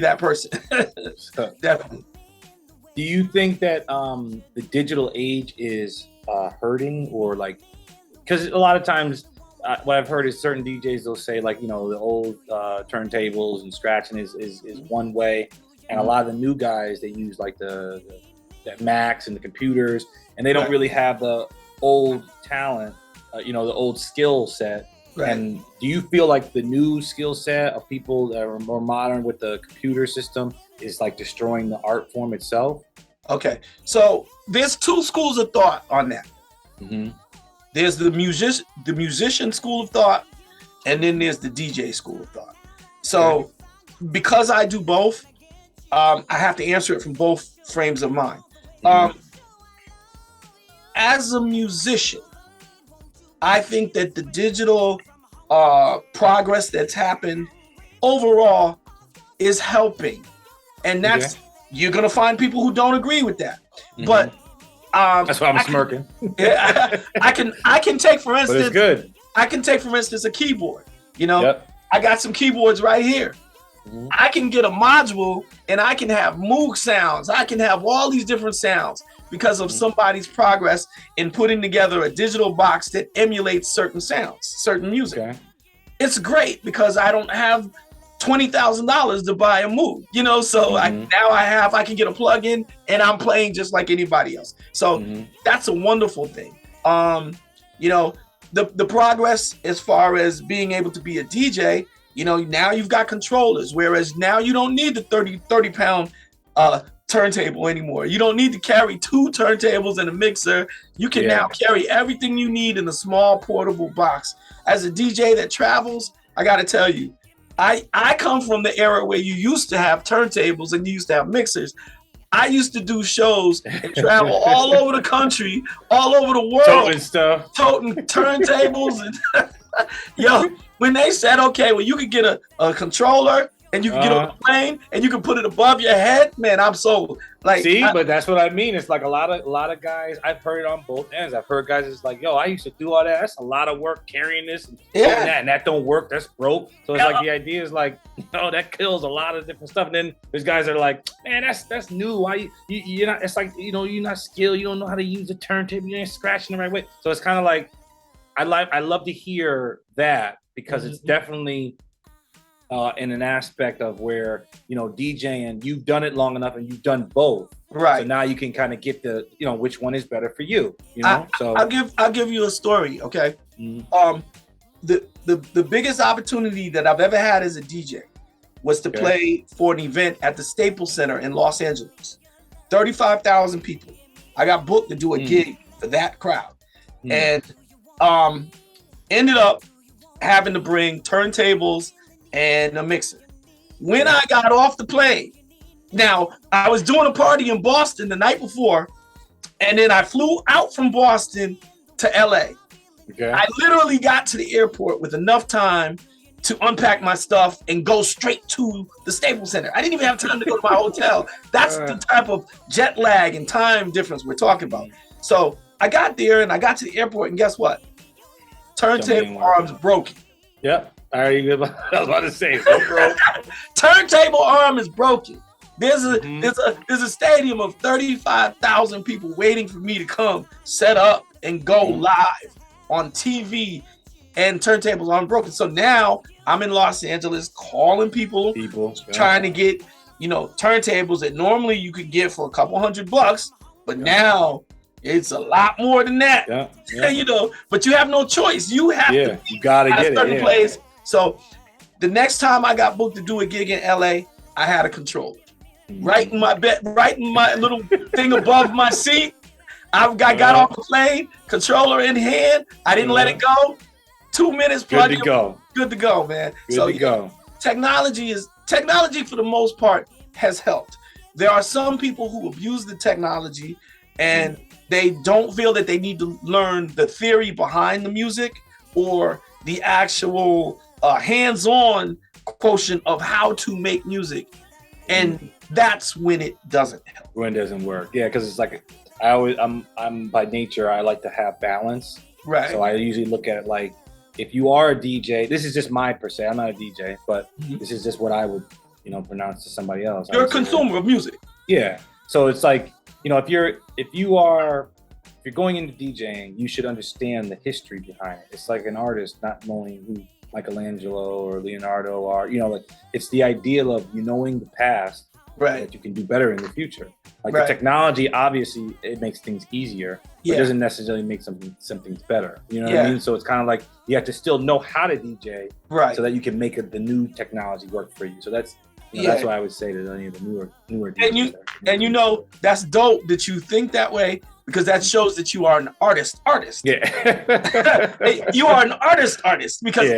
that person. Definitely. Do you think that the digital age is hurting, or like, because a lot of times what I've heard is certain DJs, they'll say like, the old turntables and scratching is one way, and a lot of the new guys, they use like the Macs and the computers, and they don't really have the old talent, the old skill set. Right. And do you feel like the new skill set of people that are more modern with the computer system is like destroying the art form itself? Okay, so there's two schools of thought on that. Mm-hmm. There's the musician school of thought, and then there's the DJ school of thought. So because I do both, I have to answer it from both frames of mind. Mm-hmm. As a musician, I think that the digital progress that's happened overall is helping, and you're gonna find people who don't agree with that. Mm-hmm. But that's why I'm smirking. I can take for instance. But it's good. I can take for instance a keyboard. I got some keyboards right here. Mm-hmm. I can get a module and I can have Moog sounds. I can have all these different sounds because of somebody's progress in putting together a digital box that emulates certain sounds, certain music. Okay. It's great because I don't have $20,000 to buy a Moog, so now I can get a plug-in and I'm playing just like anybody else. So that's a wonderful thing. The progress as far as being able to be a DJ, now you've got controllers, whereas now you don't need the 30 pound turntable anymore. You don't need to carry 2 turntables and a mixer. You can now carry everything you need in a small portable box. As a DJ that travels, I got to tell you, I come from the era where you used to have turntables and you used to have mixers. I used to do shows and travel all over the country, all over the world, toting turntables. And when they said, okay, well, you could get a controller and you can get on a plane and you can put it above your head, man, I'm sold. But that's what I mean. It's like a lot of guys, I've heard it on both ends. I've heard guys it's like, yo, I used to do all that. That's a lot of work carrying this and that, and that don't work. That's broke. So it's like the idea is like, that kills a lot of different stuff. And then there's guys that are like, man, that's new. Why you're not? It's like you're not skilled. You don't know how to use a turntable. You ain't scratching the right way. So it's kind of like I love to hear that because it's definitely. In an aspect of where, DJing, you've done it long enough and you've done both. Right. So now you can kind of get the, which one is better for you, So I'll give you a story, okay? Mm-hmm. The biggest opportunity that I've ever had as a DJ was to play for an event at the Staples Center in Los Angeles. 35,000 people. I got booked to do a gig for that crowd. And ended up having to bring turntables and a mixer. When I got off the plane, now I was doing a party in Boston the night before, and then I flew out from Boston to LA. Okay. I literally got to the airport with enough time to unpack my stuff and go straight to the Staples Center. I didn't even have time to go to my hotel. That's the type of jet lag and time difference we're talking about. So I got there and I got to the airport, and guess what? Turntable arms broken. Yep. I was about to say, so broke. Turntable arm is broken. There's a stadium of 35,000 people waiting for me to come set up and go live on TV, and turntables aren't broken. So now I'm in Los Angeles calling people trying to get, turntables that normally you could get for a couple $100, but now it's a lot more than that. But you have no choice. You have to you gotta get it. Place. So the next time I got booked to do a gig in LA, I had a controller right in my bed, right in my little thing above my seat. I got off the plane, controller in hand. I didn't let it go. 2 minutes, plug in. Good to go, man. Good to go. Technology for the most part has helped. There are some people who abuse the technology and they don't feel that they need to learn the theory behind the music or the actual hands-on quotient of how to make music, and that's when it doesn't help. When it doesn't work, because it's like I'm by nature I like to have balance, right? So I usually look at it like if you are a DJ, this is just my per se. I'm not a DJ, but this is just what I would pronounced to somebody else. You're a consumer of music. Yeah. So it's like, if you're going into DJing, you should understand the history behind it. It's like an artist not knowing who Michelangelo or Leonardo are. It's the ideal of knowing the past, right, that you can do better in the future. Like right. The technology, obviously, it makes things easier, but it doesn't necessarily make something's better. You know what I mean? So it's kind of like you have to still know how to DJ, right, so that you can make the new technology work for you. So that's that's why I would say to any of the newer DJs. And that's dope that you think that way, because that shows that you are an artist. Yeah. You are an artist because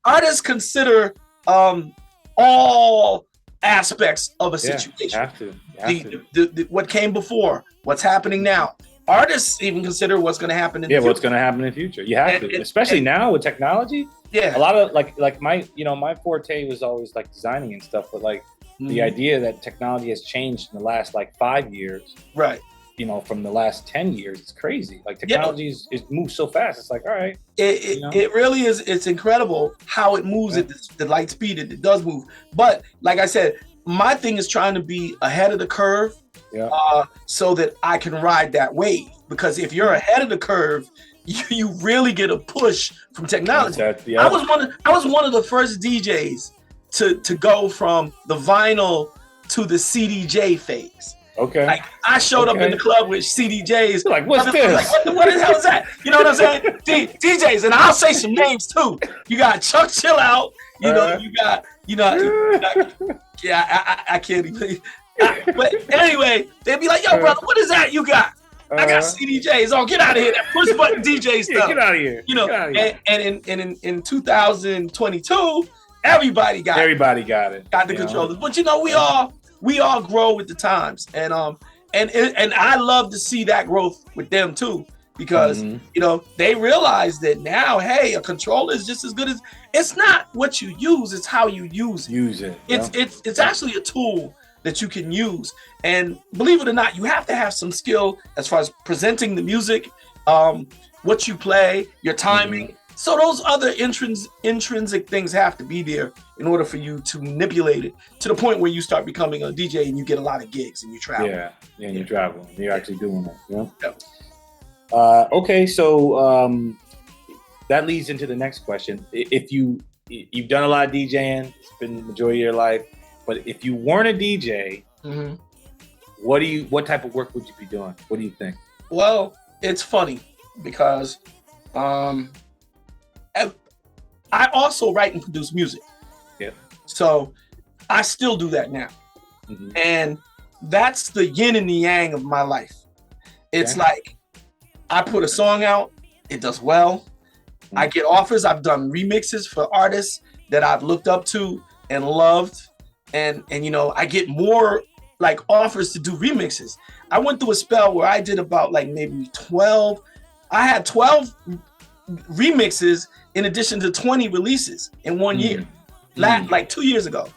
artists consider all aspects of a situation. You have to. What came before, what's happening now. Artists even consider what's going to happen in the future. What's going to happen in the future. You have to, especially now with technology. Yeah. A lot of like my my forte was always like designing and stuff, but like the idea that technology has changed in the last 5 years. Right. From the last 10 years, it's crazy. Like technology is moves so fast. It's like, all right. It really is. It's incredible how it moves at the light speed. It does move. But like I said, my thing is trying to be ahead of the curve, so that I can ride that wave. Because if you're ahead of the curve, you really get a push from technology. I was one of the first DJs to go from the vinyl to the CDJ phase. Okay. Like I showed up in the club with CDJs. You're like, what's this? Like, what the hell is that? You know what I'm saying? DJs, and I'll say some names too. You got Chuck Chill Out. You got. I can't even. But anyway, they'd be like, "Yo, brother, what is that you got?" I got CDJs. Oh, get out of here! That push button DJ stuff. Get out of here. And in 2022, everybody got it. Got the controllers. But we all grow with the times, and I love to see that growth with them too, because they realize that now, hey, a controller is just as good as. It's not what you use; it's how you use it. It's actually a tool that you can use, and believe it or not, you have to have some skill as far as presenting the music, what you play, your timing. So those other intrinsic things have to be there in order for you to manipulate it to the point where you start becoming a DJ and you get a lot of gigs and you travel. Yeah, and you travel. And you're actually doing that. Yeah. Okay, so that leads into the next question. If you've done a lot of DJing, it's been the majority of your life, but if you weren't a DJ, what type of work would you be doing? What do you think? Well, it's funny because I also write and produce music. Yeah. So I still do that now. And that's the yin and the yang of my life. It's like I put a song out, it does well. I get offers. I've done remixes for artists that I've looked up to and loved. And I get more offers to do remixes. I went through a spell where I did about maybe 12. I had 12 remixes in addition to 20 releases in 1 year, 2 years ago.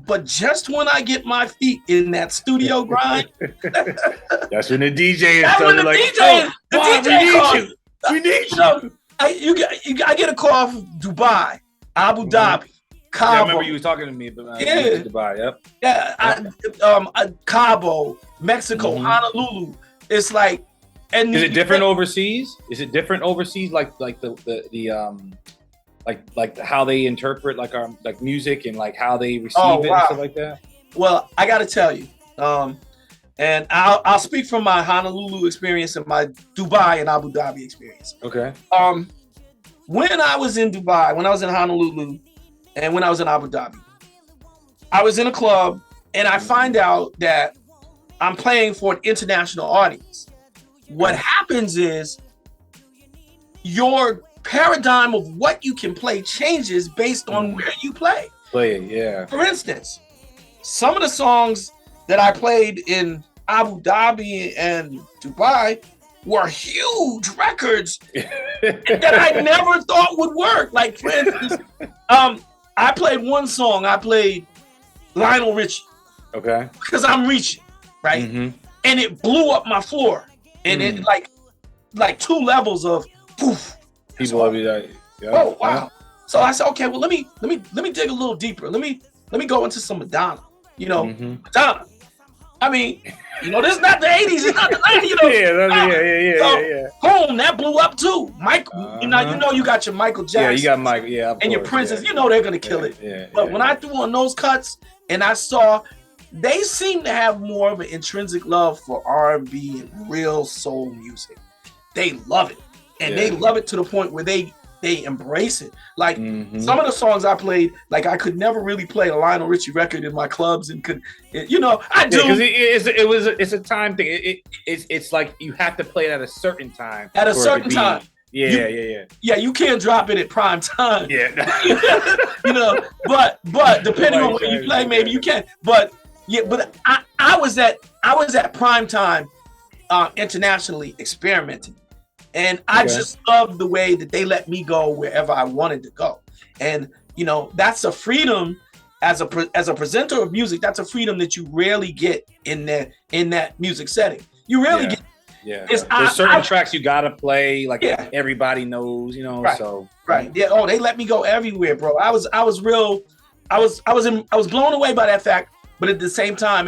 But just when I get my feet in that studio grind, that's when the DJ is telling we need you. I get a call from Dubai, Abu Dhabi, Cabo. I remember you was talking to me, but Dubai. Yep. Yeah. Cabo, Mexico, Honolulu. It's like. And is it different overseas? Is it different overseas? Like the how they interpret our music and how they receive it and stuff like that? Well, I got to tell you, and I'll speak from my Honolulu experience and my Dubai and Abu Dhabi experience. Okay. When I was in Dubai, when I was in Honolulu, and when I was in Abu Dhabi, I was in a club and I find out that I'm playing for an international audience. What happens is your paradigm of what you can play changes based on where you play. For instance, some of the songs that I played in Abu Dhabi and Dubai were huge records that I never thought would work. Like, for instance, I played one song. I played Lionel Richie. Okay. Because I'm reaching, right? And it blew up my floor. And it like 2 levels of poof. People will be like, oh wow. So I said, okay, well, let me dig a little deeper. Let me go into some Madonna. Madonna. I mean, this is not the 80s, it's not the 90s, yeah. Boom, that blew up too. Michael, you got your Michael Jackson. Yeah, you got Michael, and your Princes, they're gonna kill it. But when I threw on those cuts and I saw they seem to have more of an intrinsic love for R&B and real soul music. They love it. And they love it to the point where they embrace it. Like some of the songs I played, like I could never really play a Lionel Richie record in my clubs and I do. Because it's a time thing. It's like you have to play it at a certain time. At a certain time. Yeah. Yeah, you can't drop it at prime time. Yeah. but depending on what you play, maybe you can. But I was at prime time internationally experimenting. And I just love the way that they let me go wherever I wanted to go. And, that's a freedom as a presenter of music. That's a freedom that you rarely get in that music setting. You rarely get. Yeah. There's certain tracks you got to play, like everybody knows, Right. So. Right. Yeah. Oh, they let me go everywhere, bro. I was blown away by that fact. But at the same time,